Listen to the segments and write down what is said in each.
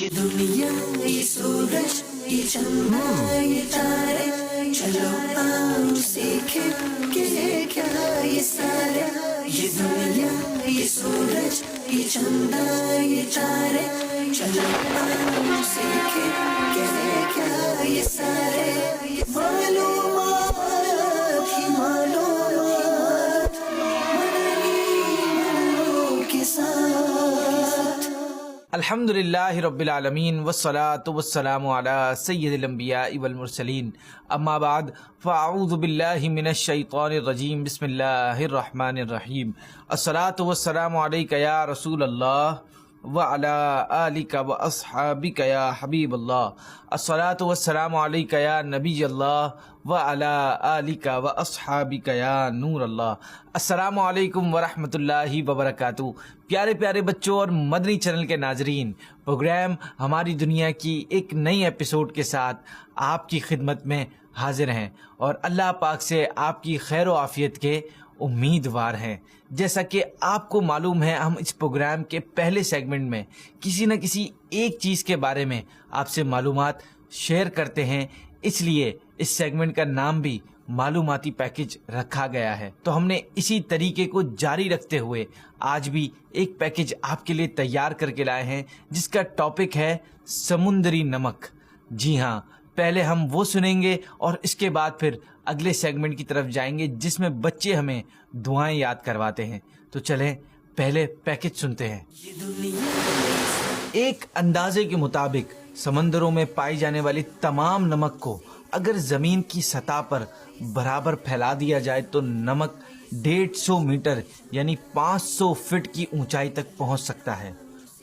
ये दुनिया, ये सूरज, ये चंदा, ये तारे, चलो आओ सीखे कि है क्या ये सारे। ये दुनिया, ये सूरज, ये चंदा, ये तारे, चलो आओ सीखे कि है क्या ये सारे। मालूमात ही मालूमात, मदनी के साथ। अल्हम्दुलिल्लाहि रब्बिल आलमीन वस्सलातु वस्सलामु अला सय्यिदिल अंबियाइ वल मुरसलीन अम्मा बाद फ़अऊज़ु बिल्लाहि मिनश शैतानिर रजीम बिस्मिल्लाहिर रहमानिर रहीम। अस्सलातु वस्सलामु अलैका या रसूल अल्लाह व अला आलिका व अस्हाबिका या हबीब अल्लाह। अस्सलातु वस्सलामु अलैका या नबी अल्लाह व अला आलिका व अस्हाबिका या नूर अल्लाह। अस्सलामु अलैकुम व रहमतुल्लाहि व बरकातुहू। प्यारे प्यारे बच्चों और मदनी चैनल के नाजरीन, प्रोग्राम हमारी दुनिया की एक नई एपिसोड के साथ आपकी खिदमत में हाजिर हैं और अल्लाह पाक से आपकी खैर व आफियत के उम्मीदवार हैं। जैसा कि आपको मालूम है, हम इस प्रोग्राम के पहले सेगमेंट में किसी न किसी एक चीज़ के बारे में आपसे मालूमात शेयर करते हैं, इसलिए इस सेगमेंट का नाम भी मालूमाती पैकेज रखा गया है। तो हमने इसी तरीके को जारी रखते हुए आज भी एक पैकेज आपके लिए तैयार करके लाए हैं जिसका टॉपिक है समुद्री नमक। जी हाँ, पहले हम वो सुनेंगे और इसके बाद फिर अगले सेगमेंट की तरफ जाएंगे जिसमें बच्चे हमें दुआएं याद करवाते हैं। तो चलें पहले पैकेज सुनते हैं। एक अंदाजे के मुताबिक समंदरों में पाई जाने वाली तमाम नमक को अगर ज़मीन की सतह पर बराबर फैला दिया जाए तो नमक 150 मीटर यानी 500 फीट की ऊंचाई तक पहुंच सकता है।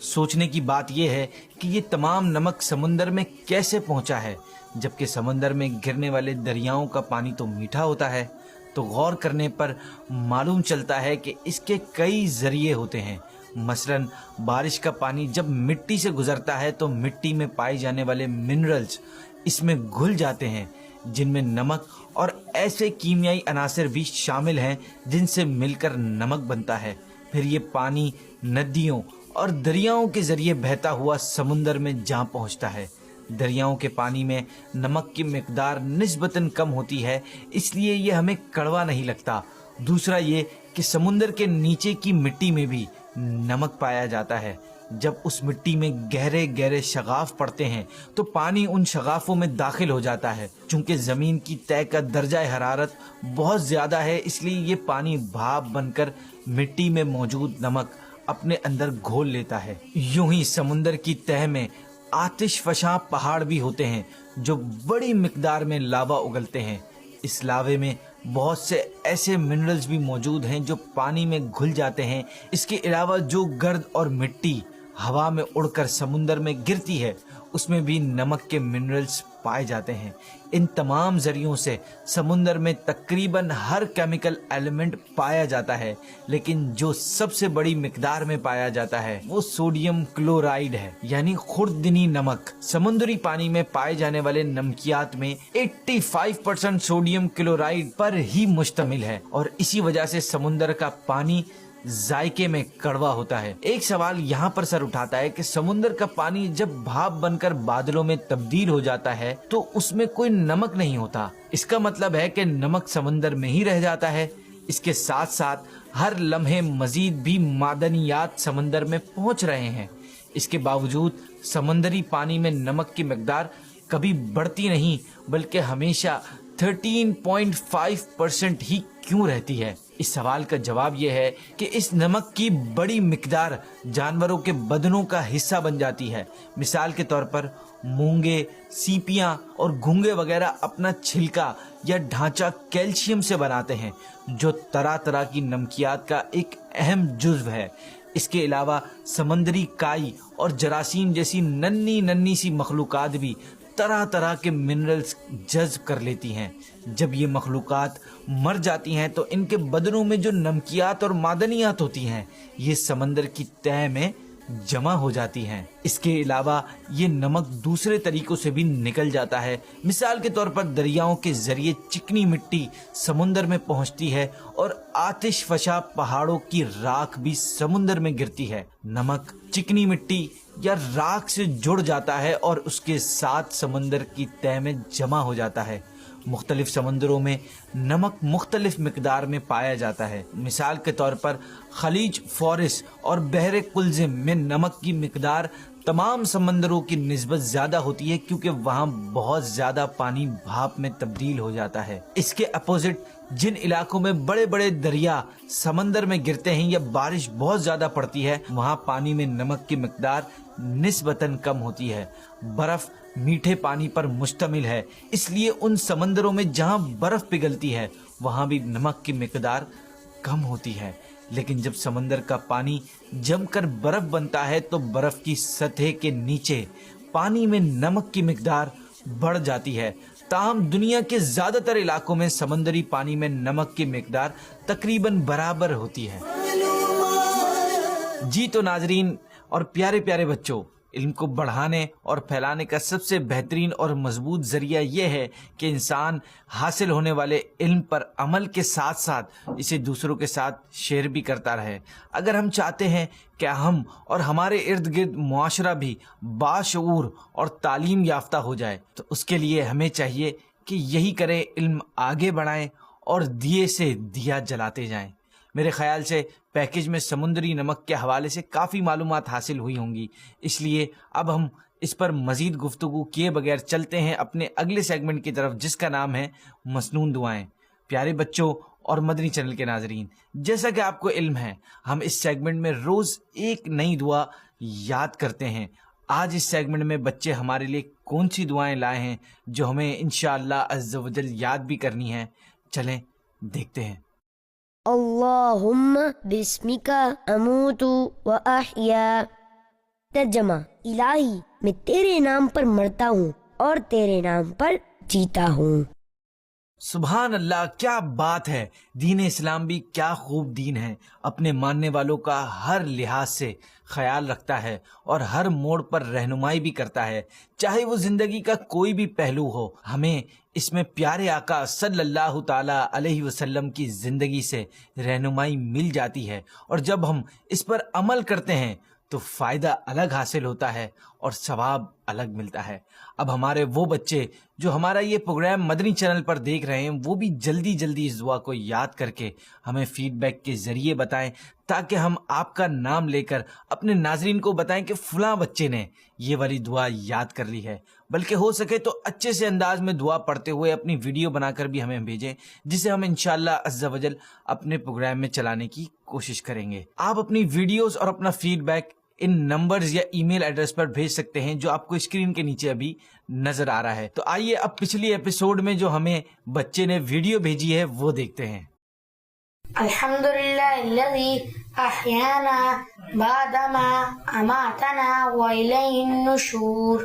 सोचने की बात यह है कि ये तमाम नमक समुंदर में कैसे पहुंचा है, जबकि समुंदर में गिरने वाले दरियाओं का पानी तो मीठा होता है। तो गौर करने पर मालूम चलता है कि इसके कई जरिए होते हैं। मसलन बारिश का पानी जब मिट्टी से गुजरता है तो मिट्टी में पाए जाने वाले मिनरल्स इसमें घुल जाते हैं, जिनमें नमक और ऐसे कीमियाई अनासर भी शामिल हैं जिनसे मिलकर नमक बनता है। फिर ये पानी नदियों और दरियाओं के जरिए बहता हुआ समुंदर में जा पहुंचता है। दरियाओं के पानी में नमक की मिकदार निस्बतन कम होती है, इसलिए ये हमें कड़वा नहीं लगता। दूसरा ये कि समुंदर के नीचे की मिट्टी में भी नमक पाया जाता है। जब उस मिट्टी में गहरे गहरे शगाफ पड़ते हैं तो पानी उन शगाफों में दाखिल हो जाता है। चूंकि ज़मीन की तय का दर्जा हरारत बहुत ज़्यादा है, इसलिए ये पानी भाप बनकर मिट्टी में मौजूद नमक अपने अंदर घोल लेता है। यूं ही समुंदर की तह में आतिश फशां पहाड़ भी होते हैं जो बड़ी मिकदार में लावा उगलते हैं। इस लावे में बहुत से ऐसे मिनरल्स भी मौजूद हैं जो पानी में घुल जाते हैं। इसके अलावा जो गर्द और मिट्टी हवा में उड़कर समुंदर में गिरती है उसमें भी नमक के मिनरल्स पाए जाते हैं। इन तमाम जरियों से समुंदर में तकरीबन हर केमिकल एलिमेंट पाया जाता है, लेकिन जो सबसे बड़ी मिकदार में पाया जाता है वो सोडियम क्लोराइड है, यानी खुर्दनी नमक। समुद्री पानी में पाए जाने वाले नमकियात में 85% सोडियम क्लोराइड पर ही मुश्तमिल है और इसी वजह से समुंदर का पानी जायके में कड़वा होता है। एक सवाल यहाँ पर सर उठाता है कि समुंदर का पानी जब भाप बनकर बादलों में तब्दील हो जाता है तो उसमें कोई नमक नहीं होता। इसका मतलब है कि नमक समुंदर में ही रह जाता है। इसके साथ साथ हर लम्हे मजीद भी मादनियात समंदर में पहुँच रहे हैं। इसके बावजूद समुंदरी पानी में नमक की मिकदार कभी बढ़ती नहीं बल्कि हमेशा 13.5% ही क्यों रहती है। इस सवाल का जवाब यह है कि इस नमक की बड़ी मिकदार जानवरों के बदनों का हिस्सा बन जाती है। मिसाल के तौर पर मूंगे, सीपियां और घोंगे वगैरह अपना छिलका या ढांचा कैल्शियम से बनाते हैं, जो तरह तरह की नमकियात का एक अहम जुज़्व है। इसके अलावा समंदरी काई और जरासीम जैसी नन्ही नन्ही सी मखलूकात भी तरह तरह के मिनरल्स जज्ब कर लेती हैं। जब ये मखलूकात मर जाती हैं तो इनके बदनों में जो नमकियात और मादनियात होती हैं ये समंदर की तह में जमा हो जाती हैं। इसके अलावा ये नमक दूसरे तरीकों से भी निकल जाता है। मिसाल के तौर पर दरियाओं के जरिए चिकनी मिट्टी समुंदर में पहुंचती है और आतिशफशा पहाड़ों की राख भी समुंदर में गिरती है। नमक चिकनी मिट्टी या राख से जुड़ जाता है और उसके साथ समंदर की तह में जमा हो जाता है। मुख्तलिफ समंदरों में नमक मुख्तलिफ मिकदार में पाया जाता है। मिसाल के तौर पर खलीज फॉरिस और बहरे कुल्ज़िम में नमक की मिकदार तमाम समंदरों की निस्बत ज्यादा होती है, क्योंकि वहाँ बहुत ज्यादा पानी भाप में तब्दील हो जाता है। इसके अपोजिट जिन इलाकों में बड़े बड़े दरिया समंदर में गिरते हैं या बारिश बहुत ज्यादा पड़ती है, वहाँ पानी में नमक की मिकदार निस्बतन कम होती है। बर्फ मीठे पानी पर मुश्तमिल है, इसलिए उन समंदरों में जहाँ बर्फ पिघलती है वहाँ भी नमक की मिकदार कम होती है। लेकिन जब समंदर का पानी जमकर बर्फ बनता है तो बर्फ की सतह के नीचे पानी में नमक की मिकदार बढ़ जाती है। ताहम दुनिया के ज्यादातर इलाकों में समंदरी पानी में नमक की मिकदार तकरीबन बराबर होती है। जी तो नाजरीन और प्यारे प्यारे बच्चों, इल्म को बढ़ाने और फैलाने का सबसे बेहतरीन और मजबूत जरिया यह है कि इंसान हासिल होने वाले इल्म पर अमल के साथ साथ इसे दूसरों के साथ शेयर भी करता रहे। अगर हम चाहते हैं कि हम और हमारे इर्द गिर्द मुआशरा भी बाशऊर और तालीम याफ्ता हो जाए, तो उसके लिए हमें चाहिए कि यही करें, इल्म आगे बढ़ाएं और दिए से दिया जलाते जाएं। मेरे ख्याल से पैकेज में समुद्री नमक के हवाले से काफ़ी मालूमात हासिल हुई होंगी, इसलिए अब हम इस पर मज़ीद गुफ्तगू किए बगैर चलते हैं अपने अगले सेगमेंट की तरफ, जिसका नाम है मसनून दुआएं। प्यारे बच्चों और मदनी चैनल के नाजरीन, जैसा कि आपको इल्म है, हम इस सेगमेंट में रोज़ एक नई दुआ याद करते हैं। आज इस सेगमेंट में बच्चे हमारे लिए कौन सी दुआएं लाए हैं जो हमें इंशाअल्लाह अज़्ज़ व जल याद भी करनी है। चलें देखते हैं। अल्लाहुम्मा बिस्मिका अमूतु व अहया। तर्जमा, इलाही मैं तेरे नाम पर मरता हूँ और तेरे नाम पर जीता हूँ। सुभान अल्लाह, क्या बात है। दीन इस्लाम भी क्या खूब दीन है। अपने मानने वालों का हर लिहाज से ख्याल रखता है और हर मोड़ पर रहनुमाई भी करता है, चाहे वो जिंदगी का कोई भी पहलू हो। हमें इसमें प्यारे आका सल्लल्लाहु ताला अलैहि वसल्लम की जिंदगी से रहनुमाई मिल जाती है और जब हम इस पर अमल करते हैं तो फ़ायदा अलग हासिल होता है और सवाब अलग मिलता है। अब हमारे वो बच्चे जो हमारा ये प्रोग्राम मदनी चैनल पर देख रहे हैं, वो भी जल्दी जल्दी इस दुआ को याद करके हमें फीडबैक के ज़रिए बताएं, ताकि हम आपका नाम लेकर अपने नाजरीन को बताएं कि फ़लाँ बच्चे ने ये वाली दुआ याद कर ली है। बल्कि हो सके तो अच्छे से अंदाज में दुआ पढ़ते हुए अपनी वीडियो बनाकर भी हमें भेजें, जिसे हम इंशाअल्लाह अज़्ज़ व जल अपने प्रोग्राम में चलाने की कोशिश करेंगे। आप अपनी वीडियोस और अपना फीडबैक इन नंबर्स या ईमेल एड्रेस पर भेज सकते हैं जो आपको स्क्रीन के नीचे अभी नजर आ रहा है। तो आइए अब पिछली एपिसोड में जो हमें बच्चे ने वीडियो भेजी है वो देखते हैं। अल्हम्दुलिल्लाहिल्लज़ी अहयाना बादमा अमातना व इलैहिन नुशूर।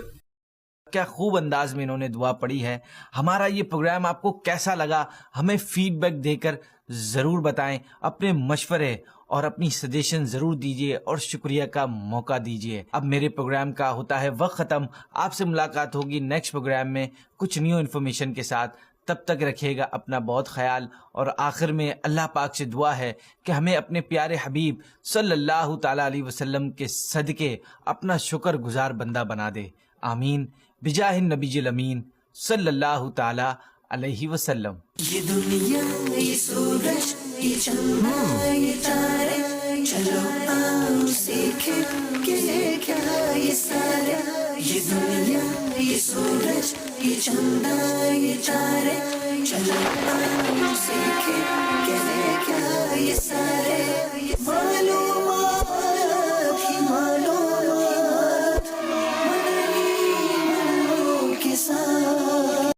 क्या खूब अंदाज में इन्होंने दुआ पढ़ी है। हमारा ये प्रोग्राम आपको कैसा लगा, हमें फीडबैक देकर ज़रूर बताएं। अपने मशवरे और अपनी सजेशन ज़रूर दीजिए और शुक्रिया का मौका दीजिए। अब मेरे प्रोग्राम का होता है वक्त ख़त्म। आपसे मुलाकात होगी नेक्स्ट प्रोग्राम में कुछ न्यू इन्फॉर्मेशन के साथ। तब तक रखिएगा अपना बहुत ख्याल। और आखिर में अल्लाह पाक से दुआ है कि हमें अपने प्यारे हबीब सल्लल्लाहु ताला अलैहि वसल्लम के सदके अपना शुक्र गुजार बंदा बना दे। आमीन बिजाहिन नबीजिल अमीन सल्लल्लाहु ताला अलैहि वसल्लम। ये दुनिया, ये सूरज, ये चंदा, ये तारे, चलो आओ सीखे कि ये क्या ये सारे। ये दुनिया, ये सूरज, ये चंदा, ये तारे, चलो आओ